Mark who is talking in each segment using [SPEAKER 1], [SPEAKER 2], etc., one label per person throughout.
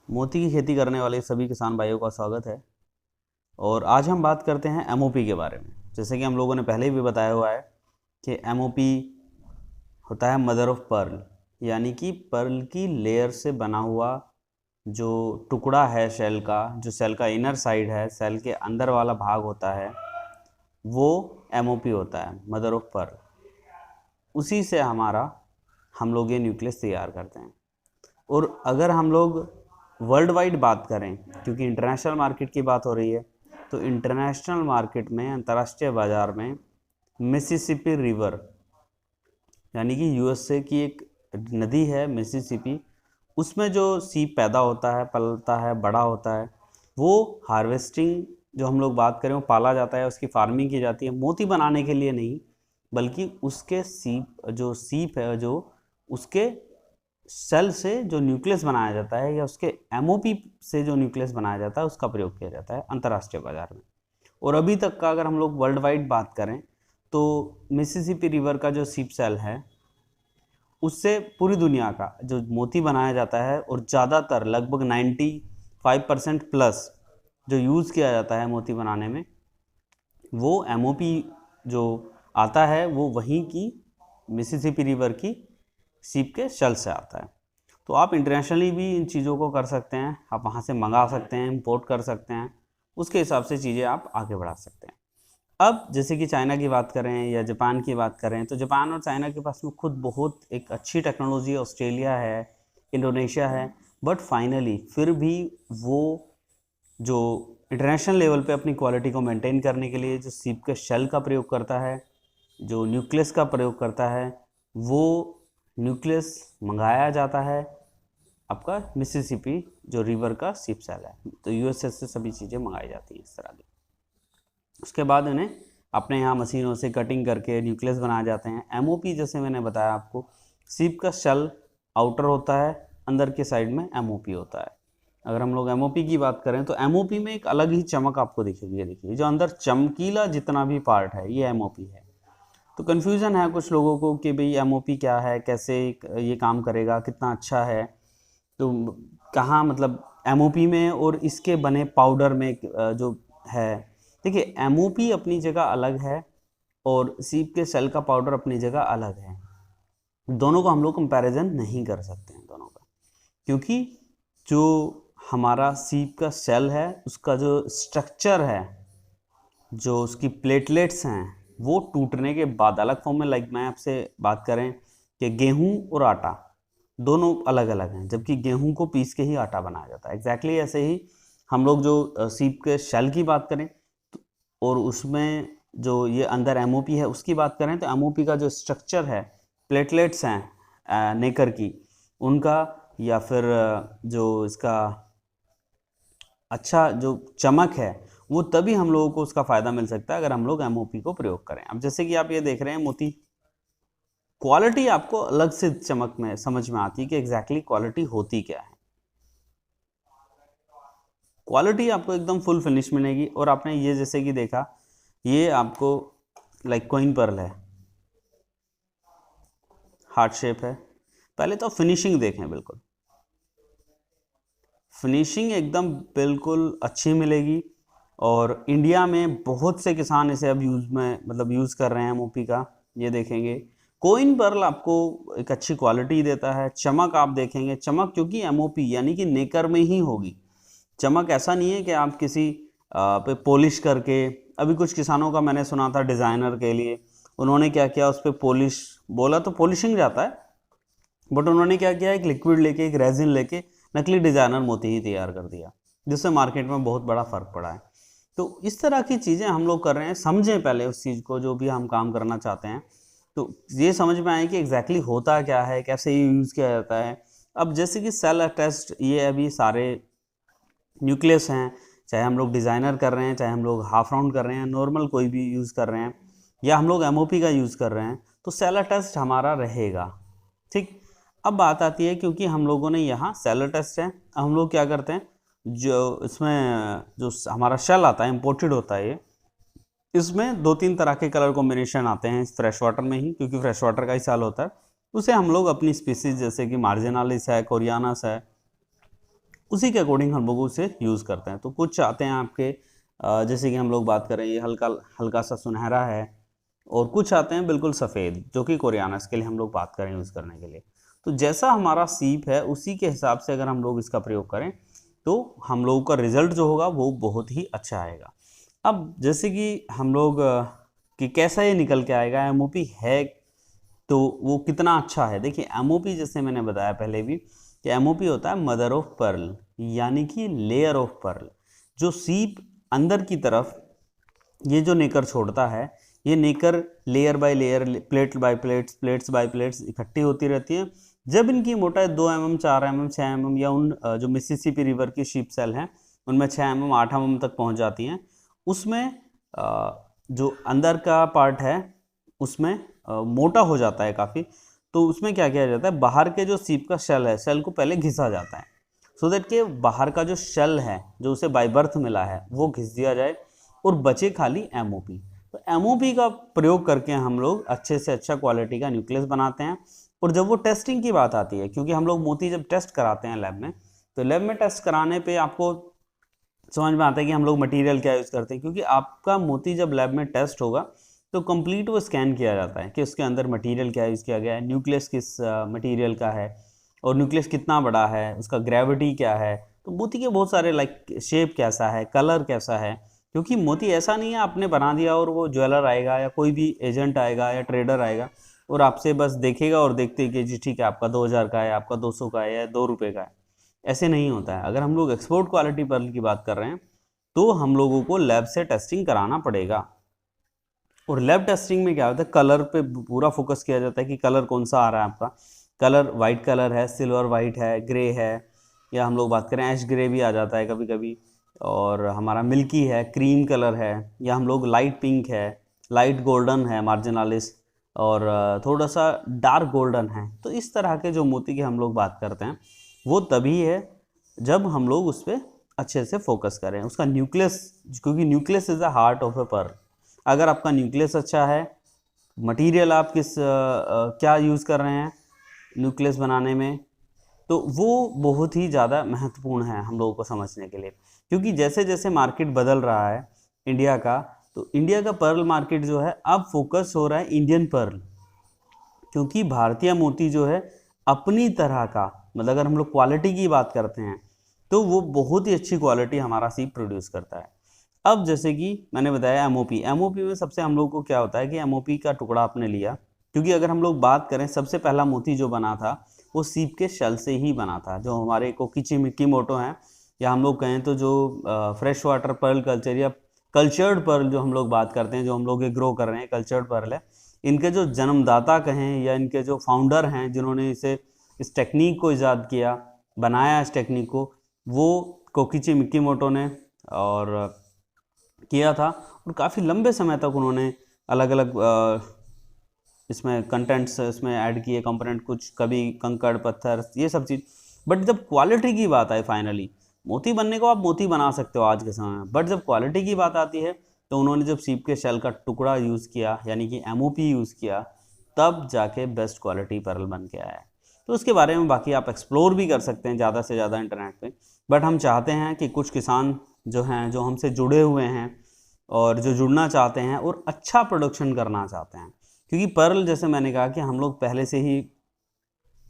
[SPEAKER 1] मोती की खेती करने वाले सभी किसान भाइयों का स्वागत है। और आज हम बात करते हैं एमओपी के बारे में। जैसे कि हम लोगों ने पहले भी बताया हुआ है कि एमओपी होता है मदर ऑफ पर्ल, यानी कि पर्ल की लेयर से बना हुआ जो टुकड़ा है शेल का, जो सेल का इनर साइड है, सेल के अंदर वाला भाग होता है, वो एमओपी होता है, मदर ऑफ पर्ल। उसी से हम लोग ये न्यूक्लियस तैयार करते हैं। और अगर हम लोग वर्ल्ड वाइड बात करें, क्योंकि इंटरनेशनल मार्केट की बात हो रही है, तो इंटरनेशनल मार्केट में, अंतर्राष्ट्रीय बाजार में मिसिसिपी रिवर, यानी कि यूएसए की एक नदी है मिसिसिपी, उसमें जो सीप पैदा होता है, पलता है, बड़ा होता है, वो हार्वेस्टिंग जो हम लोग बात करें वो पाला जाता है, उसकी फार्मिंग की जाती है मोती बनाने के लिए नहीं, बल्कि उसके सीप है, जो उसके सेल से जो न्यूक्लियस बनाया जाता है, या उसके एमओपी से जो न्यूक्लियस बनाया जाता है, उसका प्रयोग किया जाता है अंतर्राष्ट्रीय बाजार में। और अभी तक का अगर हम लोग वर्ल्ड वाइड बात करें, तो मिसिसिपी रिवर का जो सीप सेल है, उससे पूरी दुनिया का जो मोती बनाया जाता है, और ज़्यादातर लगभग 95% प्लस जो यूज़ किया जाता है मोती बनाने में, वो एमओपी जो आता है वो वहीं की मिसिसिपी रिवर की सीप के शेल से आता है। तो आप इंटरनेशनली भी इन चीज़ों को कर सकते हैं, आप वहाँ से मंगा सकते हैं, इंपोर्ट कर सकते हैं, उसके हिसाब से चीज़ें आप आगे बढ़ा सकते हैं। अब जैसे कि चाइना की बात करें या जापान की बात करें, तो जापान और चाइना के पास में खुद बहुत एक अच्छी टेक्नोलॉजी है, ऑस्ट्रेलिया है, इंडोनेशिया है, बट फाइनली फिर भी वो जो इंटरनेशनल लेवल पे अपनी क्वालिटी को मेंटेन करने के लिए जो सीप के शेल का प्रयोग करता है, जो न्यूक्लियस का प्रयोग करता है, वो न्यूक्लियस मंगाया जाता है आपका मिसिसिपी जो रिवर का सीप सेल है। तो यूएसए से सभी चीज़ें मंगाई जाती हैं इस तरह की। उसके बाद उन्हें अपने यहाँ मशीनों से कटिंग करके न्यूक्लियस बनाए जाते हैं। एमओपी जैसे मैंने बताया आपको, सीप का शेल आउटर होता है, अंदर के साइड में एमओपी होता है। अगर हम लोग एमओपी की बात करें तो एमओपी में एक अलग ही चमक आपको दिखेगी। देखिए जो अंदर चमकीला जितना भी पार्ट है ये एमओपी है। तो कन्फ्यूज़न है कुछ लोगों को कि भाई एमओपी क्या है, कैसे ये काम करेगा, कितना अच्छा है। तो कहाँ मतलब एमओपी में और इसके बने पाउडर में जो है, देखिए एमओपी अपनी जगह अलग है और सीप के सेल का पाउडर अपनी जगह अलग है। दोनों को हम लोग कंपैरिजन नहीं कर सकते हैं दोनों का, क्योंकि जो हमारा सीप का सेल है उसका जो स्ट्रक्चर है, जो उसकी प्लेटलेट्स हैं, वो टूटने के बाद अलग फॉर्म में, लाइक मैं आपसे बात करें कि गेहूं और आटा दोनों अलग अलग हैं, जबकि गेहूं को पीस के ही आटा बनाया जाता है। एग्जैक्टली ऐसे ही हम लोग जो सीप के शेल की बात करें और उसमें जो ये अंदर एमओपी है उसकी बात करें, तो एमओपी का जो स्ट्रक्चर है, प्लेटलेट्स हैं नेकर की, उनका, या फिर जो इसका अच्छा जो चमक है, वो तभी हम लोगों को उसका फ़ायदा मिल सकता है अगर हम लोग एमओपी को प्रयोग करें। अब जैसे कि आप ये देख रहे हैं मोती, क्वालिटी आपको अलग से चमक में समझ में आती है कि एग्जैक्टली क्वालिटी होती क्या है। क्वालिटी आपको एकदम फुल फिनिश मिलेगी। और आपने ये जैसे कि देखा, ये आपको लाइक कोइन पर्ल है, हार्ट शेप है। पहले तो फिनिशिंग देखें, बिल्कुल फिनिशिंग एकदम बिल्कुल अच्छी मिलेगी। और इंडिया में बहुत से किसान इसे अब यूज़ में मतलब यूज़ कर रहे हैं एमओपी का। ये देखेंगे कोइन पर्ल आपको एक अच्छी क्वालिटी देता है। चमक आप देखेंगे, चमक क्योंकि एमओपी यानी कि नेकर में ही होगी। चमक ऐसा नहीं है कि आप किसी पे पॉलिश करके, अभी कुछ किसानों का मैंने सुना था डिज़ाइनर के लिए, उन्होंने क्या किया, उस पर पॉलिश बोला तो पॉलिशिंग जाता है, बट उन्होंने क्या किया, एक लिक्विड लेके, एक रेजिन लेके नकली डिज़ाइनर मोती ही तैयार कर दिया, जिससे मार्केट में बहुत बड़ा फ़र्क पड़ा है। तो इस तरह की चीज़ें हम लोग कर रहे हैं। समझें पहले उस चीज़ को जो भी हम काम करना चाहते हैं, तो ये समझ में आए कि एग्जैक्टली होता क्या है, कैसे ये यूज़ किया जाता है। अब जैसे कि सेल अटैच्ड ये अभी सारे न्यूक्लियस हैं, चाहे हम लोग डिज़ाइनर कर रहे हैं, चाहे हम लोग हाफ राउंड कर रहे हैं, नॉर्मल कोई भी यूज़ कर रहे हैं, या हम लोग एमओपी का यूज़ कर रहे हैं, तो सेल अटैच्ड हमारा रहेगा। ठीक। अब बात आती है, क्योंकि हम लोगों ने यहाँ सेल अटैच्ड है, हम लोग क्या करते हैं, जो इसमें जो हमारा शेल आता है, इम्पोर्टेड होता है ये, इसमें 2-3 तरह के कलर कॉम्बिनेशन आते हैं फ्रेश वाटर में ही, क्योंकि फ्रेश वाटर का ही सेल होता है। उसे हम लोग अपनी स्पीसीज जैसे कि मार्जिनालिस है, कोरियानस है, उसी के अकॉर्डिंग हम लोग उसे यूज़ करते हैं। तो कुछ आते हैं आपके जैसे कि हम लोग बात करें ये हल्का हल्का सा सुनहरा है, और कुछ आते हैं बिल्कुल सफ़ेद जो कि कोरियाना के लिए हम लोग बात करें यूज़ करने के लिए। तो जैसा हमारा सीप है उसी के हिसाब से अगर हम लोग इसका प्रयोग करें तो हम लोगों का रिजल्ट जो होगा वो बहुत ही अच्छा आएगा। अब जैसे कि हम लोग कि कैसा ये निकल के आएगा, एमओपी है तो वो कितना अच्छा है। देखिए एमओपी जैसे मैंने बताया पहले भी कि एमओपी होता है मदर ऑफ पर्ल, यानी कि लेयर ऑफ पर्ल। जो सीप अंदर की तरफ ये जो नेकर छोड़ता है, ये nacre layer by layer, plate by plates, plates by plates इकट्ठी होती रहती है। जब इनकी मोटाई 2 mm, 4 mm, 6 mm या उन जो मिसिसिपी रिवर की शीप सेल हैं उनमें 6 mm, 8 mm तक पहुंच जाती हैं, उसमें जो अंदर का पार्ट है उसमें मोटा हो जाता है काफ़ी। तो उसमें क्या किया जाता है, बाहर के जो सीप का शेल है, शेल को पहले घिसा जाता है सो दैट के बाहर का जो शेल है जो उसे बाय बर्थ मिला है वो घिस दिया जाए और बचे खाली एमओपी। तो एमओपी का प्रयोग करके हम लोग अच्छे से अच्छा क्वालिटी का न्यूक्लियस बनाते हैं। और जब वो टेस्टिंग की बात आती है, क्योंकि हम लोग मोती जब टेस्ट कराते हैं लैब में, तो लैब में टेस्ट कराने पे आपको समझ में आता है कि हम लोग मटेरियल क्या यूज़ करते हैं। क्योंकि आपका मोती जब लैब में टेस्ट होगा तो कंप्लीट वो स्कैन किया जाता है कि उसके अंदर मटेरियल क्या यूज़ किया गया है, न्यूक्लियस किस मटेरियल का है, और न्यूक्लियस कितना बड़ा है, उसका ग्रेविटी क्या है। तो मोती के बहुत सारे लाइक शेप कैसा है, कलर कैसा है। क्योंकि मोती ऐसा नहीं है आपने बना दिया और वो ज्वेलर आएगा या कोई भी एजेंट आएगा या ट्रेडर आएगा और आपसे बस देखेगा और देखते कि जी ठीक है आपका 2000 का है, आपका 200 का है या 2 रुपये का है। ऐसे नहीं होता है। अगर हम लोग एक्सपोर्ट क्वालिटी पर्ल की बात कर रहे हैं तो हम लोगों को लैब से टेस्टिंग कराना पड़ेगा। और लैब टेस्टिंग में क्या होता है, कलर पे पूरा फोकस किया जाता है कि कलर कौन सा आ रहा है आपका। कलर वाइट कलर है, सिल्वर वाइट है, ग्रे है, या हम लोग बात करें ऐश ग्रे भी आ जाता है कभी कभी, और हमारा मिल्की है, क्रीम कलर है, या हम लोग लाइट पिंक है, लाइट गोल्डन है मार्जिनालिस, और थोड़ा सा डार्क गोल्डन है। तो इस तरह के जो मोती की हम लोग बात करते हैं वो तभी है जब हम लोग उस पर अच्छे से फोकस करें। उसका न्यूक्लियस, क्योंकि nucleus is the heart of a pearl. अगर आपका न्यूक्लियस अच्छा है, मटेरियल आप क्या यूज़ कर रहे हैं न्यूक्लियस बनाने में, तो वो बहुत ही ज़्यादा महत्वपूर्ण है हम लोगों को समझने के लिए। क्योंकि जैसे जैसे मार्केट बदल रहा है इंडिया का, तो इंडिया का पर्ल मार्केट जो है अब फोकस हो रहा है इंडियन पर्ल। क्योंकि भारतीय मोती जो है अपनी तरह का, मतलब अगर हम लोग क्वालिटी की बात करते हैं तो वो बहुत ही अच्छी क्वालिटी हमारा सीप प्रोड्यूस करता है। अब जैसे कि मैंने बताया एमओपी में सबसे हम लोग को क्या होता है कि एमओपी का टुकड़ा आपने लिया। क्योंकि अगर हम लोग बात करें सबसे पहला मोती जो बना था वो सीप के शेल से ही बना था, जो हमारे कोकिची मिकीमोटो हैं, या हम लोग कहें तो जो फ्रेश वाटर पर्ल कल्चर या कल्चर्ड पर्ल जो हम लोग बात करते हैं, जो हम लोग ग्रो कर रहे हैं कल्चर्ड पर्ल है, इनके जो जन्मदाता कहें या इनके जो फाउंडर हैं जिन्होंने इस टेक्निक को ईजाद किया, बनाया इस टेक्निक को, वो कोकिची मिकीमोटो ने और किया था। और काफ़ी लंबे समय तक उन्होंने अलग अलग इसमें कंटेंट्स इसमें ऐड किए, कंपोनेंट, कुछ कभी कंकड़ पत्थर ये सब चीज़। बट जब क्वालिटी की बात आई, फाइनली मोती बनने को आप मोती बना सकते हो आज के समय में, बट जब क्वालिटी की बात आती है तो उन्होंने जब सीप के शेल का टुकड़ा यूज़ किया, यानी कि एमओपी यूज़ किया, तब जाके बेस्ट क्वालिटी पर्ल बन के आया है। तो उसके बारे में बाकी आप एक्सप्लोर भी कर सकते हैं ज़्यादा से ज़्यादा इंटरनेट पे। बट हम चाहते हैं कि कुछ किसान जो हैं, जो हमसे जुड़े हुए हैं और जो जुड़ना चाहते हैं और अच्छा प्रोडक्शन करना चाहते हैं, क्योंकि पर्ल जैसे मैंने कहा कि हम लोग पहले से ही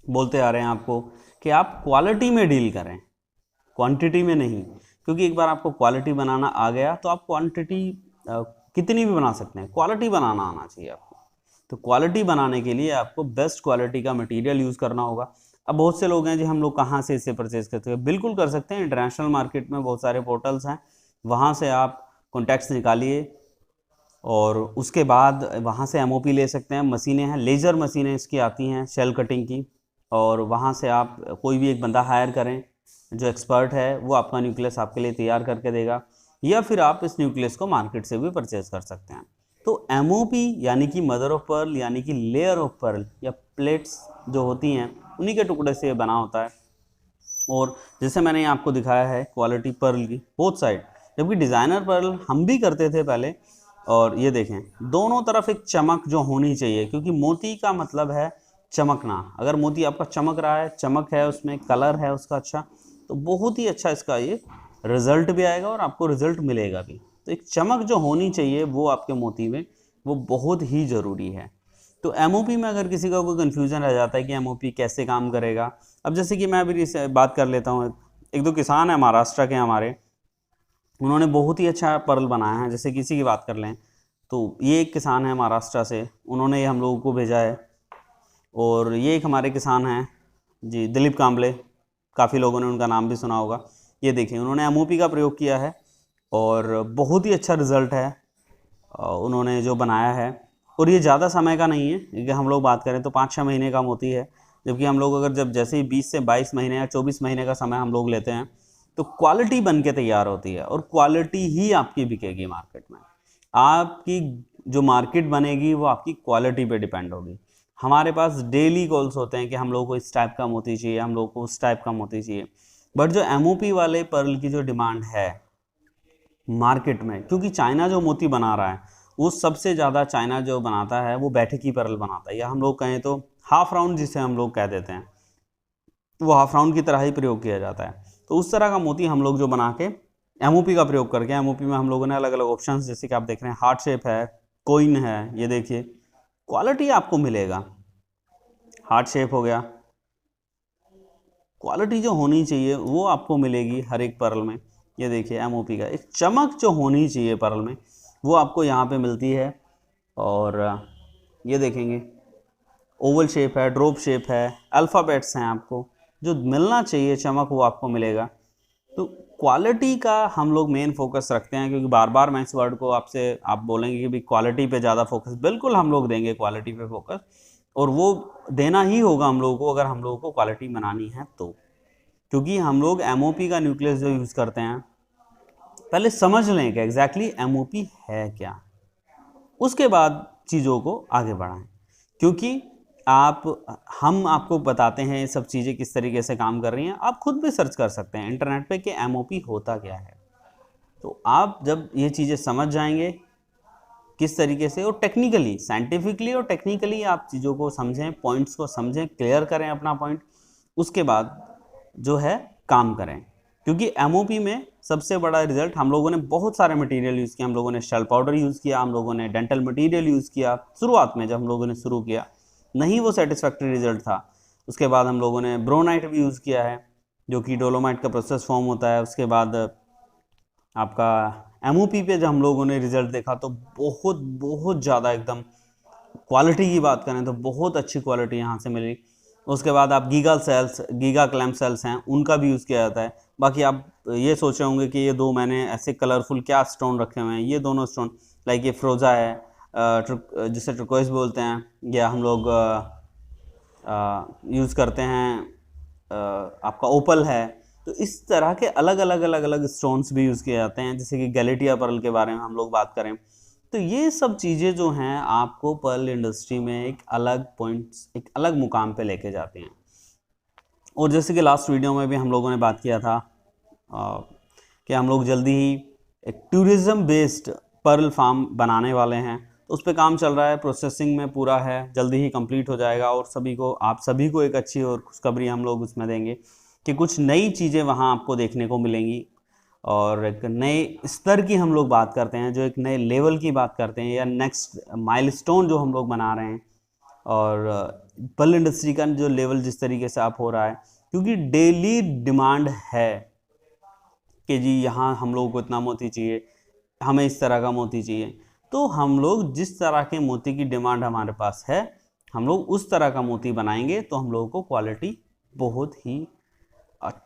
[SPEAKER 1] बोलते आ रहे हैं आपको कि आप क्वालिटी में डील करें, क्वांटिटी में नहीं। क्योंकि एक बार आपको क्वालिटी बनाना आ गया तो आप क्वांटिटी कितनी भी बना सकते हैं, क्वालिटी बनाना आना चाहिए आपको। तो क्वालिटी बनाने के लिए आपको बेस्ट क्वालिटी का मटेरियल यूज़ करना होगा। अब बहुत से लोग हैं जी हम लोग कहाँ से इसे परचेज करते हैं, बिल्कुल कर सकते हैं। इंटरनेशनल मार्केट में बहुत सारे पोर्टल्स हैं, वहाँ से आप कॉन्टैक्ट्स निकालिए और उसके बाद वहाँ से एमओपी ले सकते हैं। मशीनें हैं, लेज़र मशीनें इसकी आती हैं शेल कटिंग की, और वहाँ से आप कोई भी एक बंदा हायर करें जो एक्सपर्ट है, वो आपका न्यूक्लियस आपके लिए तैयार करके देगा, या फिर आप इस न्यूक्लियस को मार्केट से भी परचेज कर सकते हैं। तो एमओपी यानी कि मदर ऑफ पर्ल, यानी कि लेयर ऑफ पर्ल या प्लेट्स जो होती हैं उन्हीं के टुकड़े से बना होता है। और जैसे मैंने आपको दिखाया है क्वालिटी पर्ल की बोथ साइड, जबकि डिज़ाइनर पर्ल हम भी करते थे पहले। और ये देखें दोनों तरफ एक चमक जो होनी चाहिए, क्योंकि मोती का मतलब है चमकना। अगर मोती आपका चमक रहा है, चमक है उसमें, कलर है उसका अच्छा, तो बहुत ही अच्छा इसका ये रिजल्ट भी आएगा और आपको रिजल्ट मिलेगा भी। तो एक चमक जो होनी चाहिए वो आपके मोती में, वो बहुत ही ज़रूरी है। तो एमओपी में अगर किसी का कोई कन्फ्यूज़न रह जाता है कि एमओपी कैसे काम करेगा, अब जैसे कि मैं अभी बात कर लेता हूँ, एक दो किसान हैं महाराष्ट्र के हमारे, उन्होंने बहुत ही अच्छा पर्ल बनाया है। जैसे किसी की बात कर लें तो ये एक किसान है महाराष्ट्र से, उन्होंने ये हम लोगों को भेजा है। और ये एक हमारे किसान हैं जी, दिलीप कांबले, काफ़ी लोगों ने उनका नाम भी सुना होगा। ये देखिए उन्होंने एमओपी का प्रयोग किया है और बहुत ही अच्छा रिज़ल्ट है उन्होंने जो बनाया है। और ये ज़्यादा समय का नहीं है, क्योंकि हम लोग बात करें तो 5-6 महीने का मोती है, जबकि हम लोग अगर जब जैसे ही 20 से 22 महीने या 24 महीने का समय हम लोग लेते हैं तो क्वालिटी बन के तैयार होती है और क्वालिटी ही आपकी बिकेगी मार्केट में। आपकी जो मार्केट बनेगी वो आपकी क्वालिटी पे डिपेंड होगी। हमारे पास डेली कॉल्स होते हैं कि हम लोग को इस टाइप का मोती चाहिए, हम लोग को उस टाइप का मोती चाहिए, बट जो एमओपी वाले पर्ल की जो डिमांड है मार्केट में, क्योंकि चाइना जो मोती बना रहा है वो सबसे ज़्यादा चाइना जो बनाता है वो बैठकी पर्ल बनाता है, या हम लोग कहें तो हाफ राउंड जिसे हम लोग कह देते हैं, वो हाफ राउंड की तरह ही प्रयोग किया जाता है। तो उस तरह का मोती हम लोग जो बना के एमओपी का प्रयोग करके, एमओपी में हम लोगों ने अलग अलग ऑप्शंस, जैसे कि आप देख रहे हैं हार्ट शेप है, कोइन है, ये देखिए क्वालिटी आपको मिलेगा। हार्ट शेप हो गया, क्वालिटी जो होनी चाहिए वो आपको मिलेगी हर एक पर्ल में। ये देखिए एमओपी का एक चमक जो होनी चाहिए पर्ल में वो आपको यहाँ पे मिलती है। और ये देखेंगे ओवल शेप है, ड्रॉप शेप है, अल्फ़ाबेट्स हैं, आपको जो मिलना चाहिए चमक वो आपको मिलेगा। तो क्वालिटी का हम लोग मेन फोकस रखते हैं, क्योंकि बार बार मैं इस वर्ड को आपसे आप बोलेंगे कि भाई क्वालिटी पे ज़्यादा फोकस, बिल्कुल हम लोग देंगे क्वालिटी पे फोकस, और वो देना ही होगा हम लोगों को अगर हम लोगों को क्वालिटी बनानी है तो। क्योंकि हम लोग एमओपी का न्यूक्लियस जो यूज़ करते हैं, पहले समझ लें कि एग्जैक्टली एमओपी है क्या, उसके बाद चीज़ों को आगे बढ़ाएं। क्योंकि हम आपको बताते हैं ये सब चीज़ें किस तरीके से काम कर रही हैं, आप खुद भी सर्च कर सकते हैं इंटरनेट पे कि एमओपी होता क्या है। तो आप जब ये चीज़ें समझ जाएंगे किस तरीके से, और टेक्निकली, साइंटिफिकली और टेक्निकली आप चीज़ों को समझें, पॉइंट्स को समझें, क्लियर करें अपना पॉइंट, उसके बाद जो है काम करें। क्योंकि एमओपी में सबसे बड़ा रिजल्ट, हम लोगों ने बहुत सारे मटेरियल यूज़ किया, हम लोगों ने शेल पाउडर यूज़ किया, हम लोगों ने डेंटल मटेरियल यूज़ किया। शुरुआत में जब हम लोगों ने शुरू किया नहीं वो सेटिस्फैक्ट्री रिजल्ट था, उसके बाद हम लोगों ने ब्रोनाइट भी यूज़ किया है, जो कि डोलोमाइट का प्रोसेस फॉर्म होता है। उसके बाद आपका एमओपी पे जब हम लोगों ने रिजल्ट देखा तो बहुत बहुत ज़्यादा, एकदम क्वालिटी की बात करें तो बहुत अच्छी क्वालिटी यहाँ से मिली। उसके बाद आप गीगा क्लैम्प सेल्स हैं, उनका भी यूज़ किया जाता है। बाकी आप ये सोच रहे होंगे कि ये दो मैंने ऐसे कलरफुल क्या स्टोन रखे हुए हैं, ये दोनों स्टोन लाइक ये फ्रोज़ा है, जिसे टर्कोइज बोलते हैं, या हम लोग यूज़ करते हैं आपका ओपल है। तो इस तरह के अलग अलग स्टोन्स भी यूज़ किए जाते हैं, जैसे कि गैलेटिया पर्ल के बारे में हम लोग बात करें तो ये सब चीज़ें जो हैं आपको पर्ल इंडस्ट्री में एक अलग पॉइंट्स, एक अलग मुकाम पे लेके जाती हैं। और जैसे कि लास्ट वीडियो में भी हम लोगों ने बात किया था कि हम लोग जल्दी ही एक टूरिज़्म बेस्ड पर्ल फार्म बनाने वाले हैं, तो उस पर काम चल रहा है, प्रोसेसिंग में पूरा है, जल्दी ही कंप्लीट हो जाएगा। और आप सभी को एक अच्छी और खुशखबरी हम लोग उसमें देंगे कि कुछ नई चीज़ें वहाँ आपको देखने को मिलेंगी, और एक नए स्तर की हम लोग बात करते हैं, जो एक नए लेवल की बात करते हैं, या नेक्स्ट माइलस्टोन जो हम लोग बना रहे हैं। और पर्ल इंडस्ट्री का जो लेवल जिस तरीके से आप हो रहा है, क्योंकि डेली डिमांड है कि जी यहाँ हम लोगों को इतना मोती चाहिए, हमें इस तरह का मोती चाहिए, तो हम लोग जिस तरह के मोती की डिमांड हमारे पास है हम लोग उस तरह का मोती बनाएंगे। तो हम लोगों को क्वालिटी बहुत ही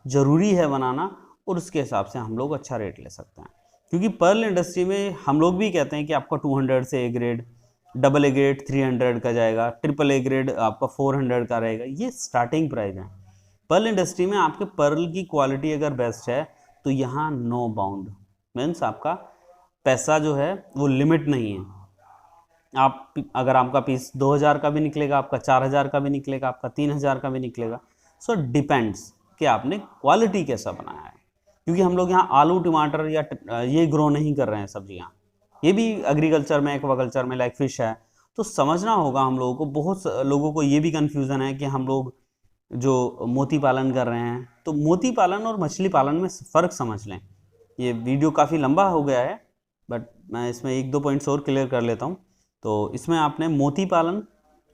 [SPEAKER 1] ज़रूरी है बनाना, और उसके हिसाब से हम लोग अच्छा रेट ले सकते हैं। क्योंकि पर्ल इंडस्ट्री में हम लोग भी कहते हैं कि आपका 200 से A grade, double A grade 300 का जाएगा, ट्रिपल ए ग्रेड आपका 400 का रहेगा, ये स्टार्टिंग प्राइस है। पर्ल इंडस्ट्री में आपके पर्ल की क्वालिटी अगर बेस्ट है तो यहाँ नो बाउंड, मीन्स आपका पैसा जो है वो लिमिट नहीं है। आप अगर आपका पीस 2000 का भी निकलेगा, आपका 4000 का भी निकलेगा, आपका 3000 का भी निकलेगा। सो डिपेंड्स कि आपने क्वालिटी कैसा बनाया है। क्योंकि हम लोग यहाँ आलू टमाटर या ये ग्रो नहीं कर रहे हैं सब्जियाँ, ये भी एग्रीकल्चर में, एक्वाकल्चर में लाइक फिश है। तो समझना होगा हम लोगों को, बहुत लोगों को ये भी कन्फ्यूज़न है कि हम लोग जो मोती पालन कर रहे हैं तो मोती पालन और मछली पालन में फ़र्क समझ लें। ये वीडियो काफ़ी लंबा हो गया है, बट मैं इसमें 1-2 पॉइंट्स और क्लियर कर लेता हूँ। तो इसमें आपने मोती पालन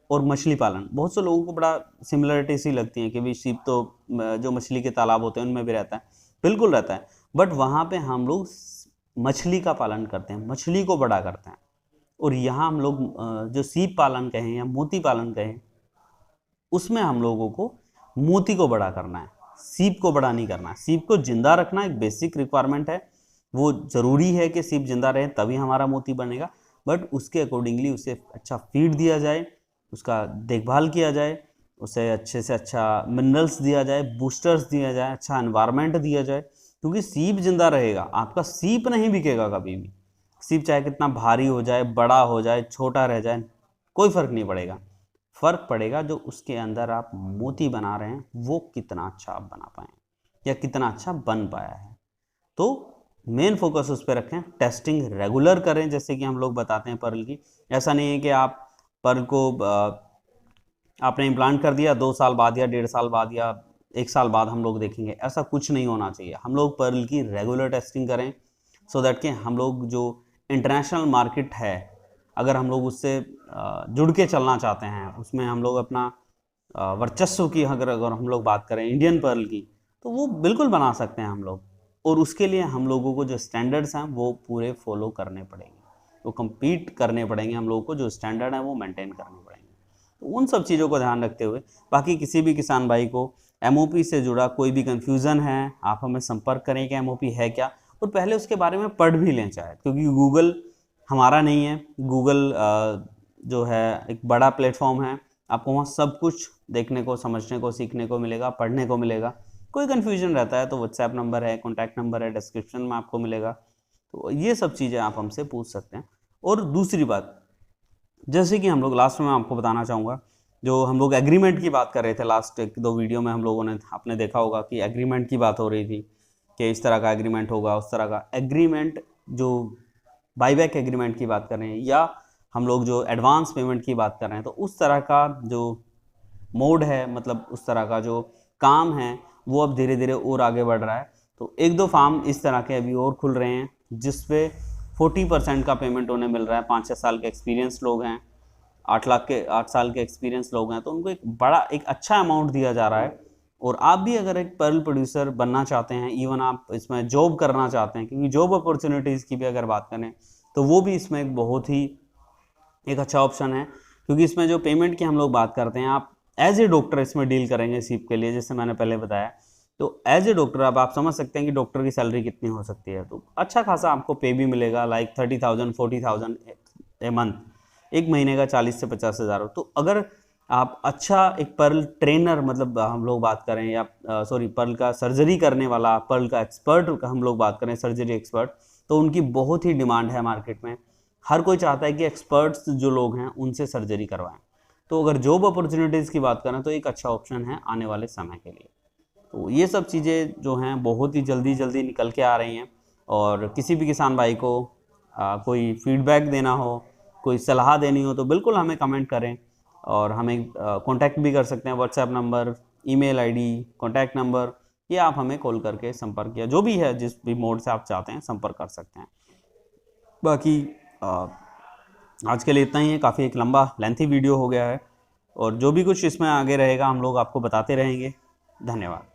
[SPEAKER 1] और मछली पालन, बहुत से लोगों को बड़ा सिमिलरिटी सी लगती है कि भाई सीप तो जो मछली के तालाब होते हैं उनमें भी रहता है, बिल्कुल रहता है, बट वहाँ पे हम लोग मछली का पालन करते हैं, मछली को बड़ा करते हैं। और यहाँ हम लोग जो सीप पालन कहें या मोती पालन कहें, उसमें हम लोगों को मोती को बड़ा करना है, सीप को बड़ा नहीं करना है। सीप को जिंदा रखना एक बेसिक रिक्वायरमेंट है, वो ज़रूरी है कि सीप जिंदा रहे तभी हमारा मोती बनेगा, बट उसके अकॉर्डिंगली उसे अच्छा फीड दिया जाए, उसका देखभाल किया जाए, उसे अच्छे से अच्छा मिनरल्स दिया जाए, बूस्टर्स दिया जाए, अच्छा एनवायरनमेंट दिया जाए, क्योंकि सीप जिंदा रहेगा, आपका सीप नहीं बिकेगा कभी भी। सीप चाहे कितना भारी हो जाए, बड़ा हो जाए, छोटा रह जाए, कोई फ़र्क नहीं पड़ेगा। फ़र्क पड़ेगा जो उसके अंदर आप मोती बना रहे हैं वो कितना अच्छा आप बना पाए या कितना अच्छा बन पाया है। तो मेन फोकस उस पर रखें, टेस्टिंग रेगुलर करें, जैसे कि हम लोग बताते हैं पर्ल की। ऐसा नहीं है कि आप पर्ल को आपने इम्प्लांट कर दिया 2 साल बाद या 1.5 साल बाद या 1 साल बाद हम लोग देखेंगे, ऐसा कुछ नहीं होना चाहिए। हम लोग पर्ल की रेगुलर टेस्टिंग करें, सो दैट कि हम लोग जो इंटरनेशनल मार्केट है, अगर हम लोग उससे जुड़ के चलना चाहते हैं, उसमें हम लोग अपना वर्चस्व की अगर हम लोग बात करें इंडियन पर्ल की, तो वो बिल्कुल बना सकते हैं हम लोग। और उसके लिए हम लोगों को जो स्टैंडर्ड्स हैं वो पूरे फॉलो करने पड़ेंगे, वो compete करने पड़ेंगे, हम लोगों को जो स्टैंडर्ड है वो मेंटेन करने पड़ेंगे। तो उन सब चीज़ों को ध्यान रखते हुए, बाकी किसी भी किसान भाई को MOP से जुड़ा कोई भी कन्फ्यूज़न है, आप हमें संपर्क करें कि MOP है क्या, और पहले उसके बारे में पढ़ भी लें चाहे, क्योंकि गूगल हमारा नहीं है। गूगल जो है एक बड़ा प्लेटफॉर्म है, आपको वहाँ सब कुछ देखने को, समझने को, सीखने को मिलेगा, पढ़ने को मिलेगा। कोई कन्फ्यूजन रहता है तो व्हाट्सएप नंबर है, कॉन्टैक्ट नंबर है, डिस्क्रिप्शन में आपको मिलेगा, तो ये सब चीज़ें आप हमसे पूछ सकते हैं। और दूसरी बात, जैसे कि हम लोग लास्ट में आपको बताना चाहूँगा, जो हम लोग एग्रीमेंट की बात कर रहे थे लास्ट 1-2 वीडियो में, हम लोगों ने, आपने देखा होगा कि एग्रीमेंट की बात हो रही थी कि इस तरह का एग्रीमेंट होगा, उस तरह का एग्रीमेंट, जो बाईबैक एग्रीमेंट की बात कर रहे हैं या हम लोग जो एडवांस पेमेंट की बात कर रहे हैं, तो उस तरह का जो मोड है, मतलब उस तरह का जो काम है, वो अब धीरे धीरे और आगे बढ़ रहा है। तो 1-2 फार्म इस तरह के अभी और खुल रहे हैं, जिस पे 40% का पेमेंट उन्हें मिल रहा है। 5-6 साल के एक्सपीरियंस लोग हैं, 8 साल के एक्सपीरियंस लोग हैं, तो उनको एक अच्छा अमाउंट दिया जा रहा है। और आप भी अगर एक पर्ल प्रोड्यूसर बनना चाहते हैं, इवन आप इसमें जॉब करना चाहते हैं, क्योंकि जॉब अपॉर्चुनिटीज़ की भी अगर बात करें तो वो भी इसमें एक बहुत ही एक अच्छा ऑप्शन है, क्योंकि इसमें जो पेमेंट की हम लोग बात करते हैं, आप एज ए डॉक्टर इसमें डील करेंगे सीप के लिए, जैसे मैंने पहले बताया। तो एज ए डॉक्टर अब आप समझ सकते हैं कि डॉक्टर की सैलरी कितनी हो सकती है, तो अच्छा खासा आपको पे भी मिलेगा, लाइक 30,000 40,000 ए मंथ, एक महीने का 40 से 50 हज़ार। तो अगर आप अच्छा एक पर्ल ट्रेनर, मतलब हम लोग बात करें, या पर्ल का सर्जरी करने वाला, पर्ल का एक्सपर्ट का हम लोग बात करें, सर्जरी एक्सपर्ट, तो उनकी बहुत ही डिमांड है मार्केट में। हर कोई चाहता है कि एक्सपर्ट्स जो लोग हैं उनसे सर्जरी करवाएं। तो अगर जॉब अपॉर्चुनिटीज़ की बात करें तो एक अच्छा ऑप्शन है आने वाले समय के लिए। तो ये सब चीज़ें जो हैं बहुत ही जल्दी जल्दी निकल के आ रही हैं। और किसी भी किसान भाई को कोई फीडबैक देना हो, कोई सलाह देनी हो, तो बिल्कुल हमें कमेंट करें, और हमें कांटेक्ट भी कर सकते हैं। WhatsApp number, email ID, contact number, ये आप हमें कॉल करके संपर्क, या जो भी है, जिस भी मोड से आप चाहते हैं संपर्क कर सकते हैं। बाकी आज के लिए इतना ही है, काफ़ी एक लंबा लेंथी वीडियो हो गया है, और जो भी कुछ इसमें आगे रहेगा हम लोग आपको बताते रहेंगे। धन्यवाद।